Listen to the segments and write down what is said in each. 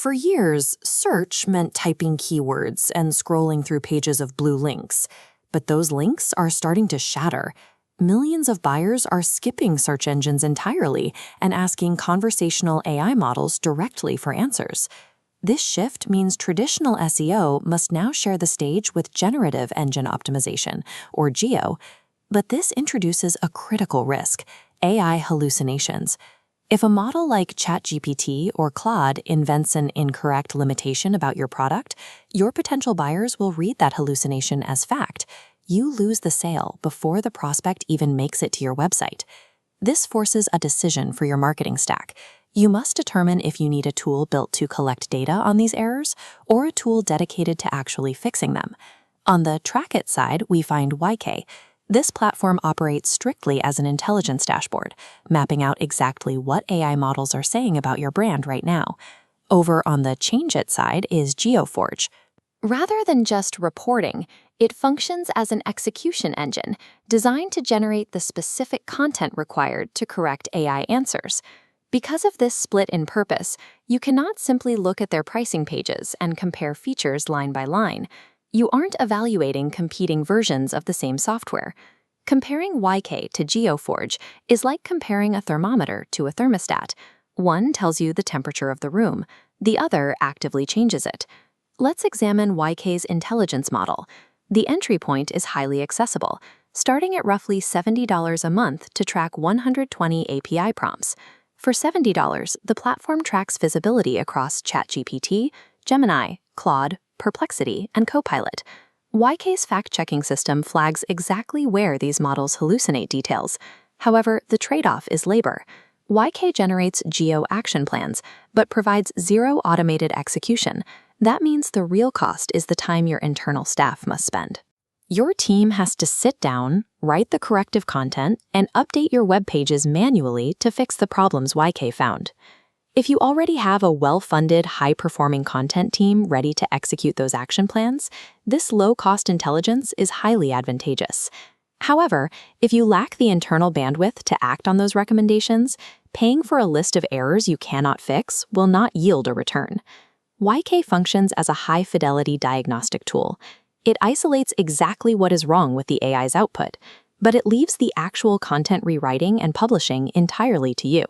For years, search meant typing keywords and scrolling through pages of blue links. But those links are starting to shatter. Millions of buyers are skipping search engines entirely and asking conversational AI models directly for answers. This shift means traditional SEO must now share the stage with generative engine optimization, or GEO. But this introduces a critical risk: AI hallucinations. If a model like ChatGPT or Claude invents an incorrect limitation about your product, your potential buyers will read that hallucination as fact. You lose the sale before the prospect even makes it to your website. This forces a decision for your marketing stack. You must determine if you need a tool built to collect data on these errors or a tool dedicated to actually fixing them. On the Track It side, we find Waikay. This platform operates strictly as an intelligence dashboard, mapping out exactly what AI models are saying about your brand right now. Over on the Change It side is GeoForge. Rather than just reporting, it functions as an execution engine designed to generate the specific content required to correct AI answers. Because of this split in purpose, you cannot simply look at their pricing pages and compare features line by line. You aren't evaluating competing versions of the same software. Comparing Waikay to GeoForge is like comparing a thermometer to a thermostat. One tells you the temperature of the room, the other actively changes it. Let's examine Waikay's intelligence model. The entry point is highly accessible, starting at roughly $70 a month to track 120 API prompts. For $70, the platform tracks visibility across ChatGPT, Gemini, Claude, Perplexity, and Copilot. Waikay's fact-checking system flags exactly where these models hallucinate details. However, the trade-off is labor. Waikay generates geo action plans, but provides zero automated execution. That means the real cost is the time your internal staff must spend. Your team has to sit down, write the corrective content, and update your web pages manually to fix the problems Waikay found. If you already have a well-funded, high-performing content team ready to execute those action plans, this low-cost intelligence is highly advantageous. However, if you lack the internal bandwidth to act on those recommendations, paying for a list of errors you cannot fix will not yield a return. Waikay functions as a high-fidelity diagnostic tool. It isolates exactly what is wrong with the AI's output, but it leaves the actual content rewriting and publishing entirely to you.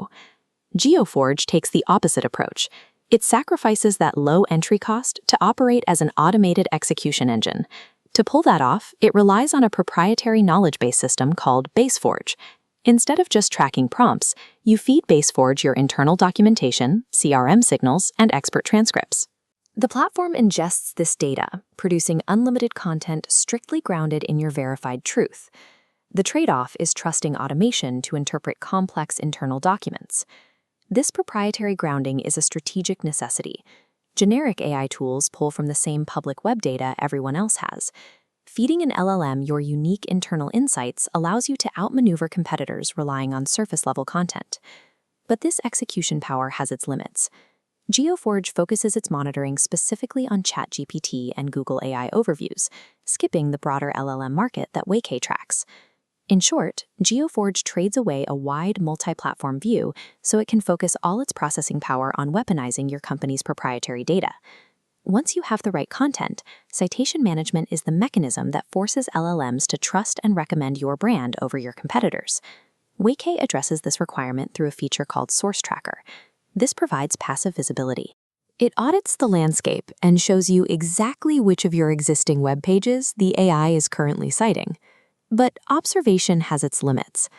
GeoForge takes the opposite approach. It sacrifices that low entry cost to operate as an automated execution engine. To pull that off, it relies on a proprietary knowledge-based system called BaseForge. Instead of just tracking prompts, you feed BaseForge your internal documentation, CRM signals, and expert transcripts. The platform ingests this data, producing unlimited content strictly grounded in your verified truth. The trade-off is trusting automation to interpret complex internal documents. This proprietary grounding is a strategic necessity. Generic AI tools pull from the same public web data everyone else has. Feeding an LLM your unique internal insights allows you to outmaneuver competitors relying on surface-level content. But this execution power has its limits. GeoForge focuses its monitoring specifically on ChatGPT and Google AI overviews, skipping the broader LLM market that Waikay tracks. In short, GeoForge trades away a wide multi-platform view so it can focus all its processing power on weaponizing your company's proprietary data. Once you have the right content, citation management is the mechanism that forces LLMs to trust and recommend your brand over your competitors. Waikay addresses this requirement through a feature called Source Tracker. This provides passive visibility. It audits the landscape and shows you exactly which of your existing web pages the AI is currently citing. But observation has its limits.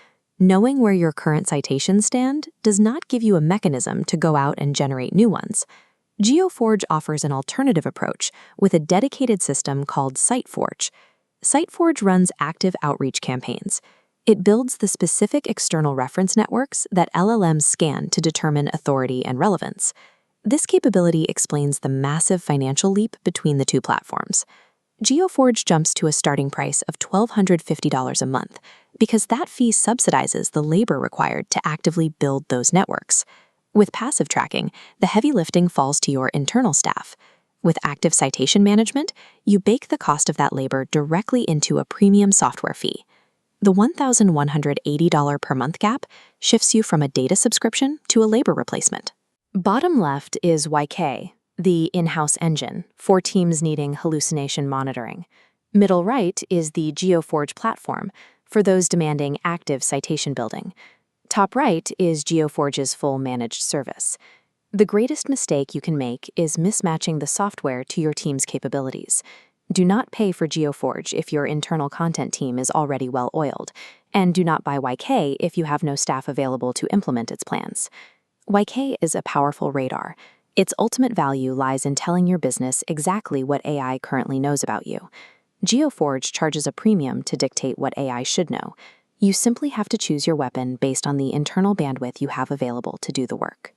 Knowing where your current citations stand does not give you a mechanism to go out and generate new ones. GeoForge offers an alternative approach with a dedicated system called SiteForge. SiteForge runs active outreach campaigns. It builds the specific external reference networks that LLMs scan to determine authority and relevance. This capability explains the massive financial leap between the two platforms. GeoForge jumps to a starting price of $1,250 a month because that fee subsidizes the labor required to actively build those networks. With passive tracking, the heavy lifting falls to your internal staff. With active citation management, you bake the cost of that labor directly into a premium software fee. The $1,180 per month gap shifts you from a data subscription to a labor replacement. Bottom left is Waikay. the in-house engine for teams needing hallucination monitoring. Middle right is the GeoForge platform for those demanding active citation building. Top right is GeoForge's full managed service. The greatest mistake you can make is mismatching the software to your team's capabilities. Do not pay for GeoForge if your internal content team is already well-oiled, and do not buy Waikay if you have no staff available to implement its plans. Waikay is a powerful radar. Its ultimate value lies in telling your business exactly what AI currently knows about you. GeoForge charges a premium to dictate what AI should know. You simply have to choose your weapon based on the internal bandwidth you have available to do the work.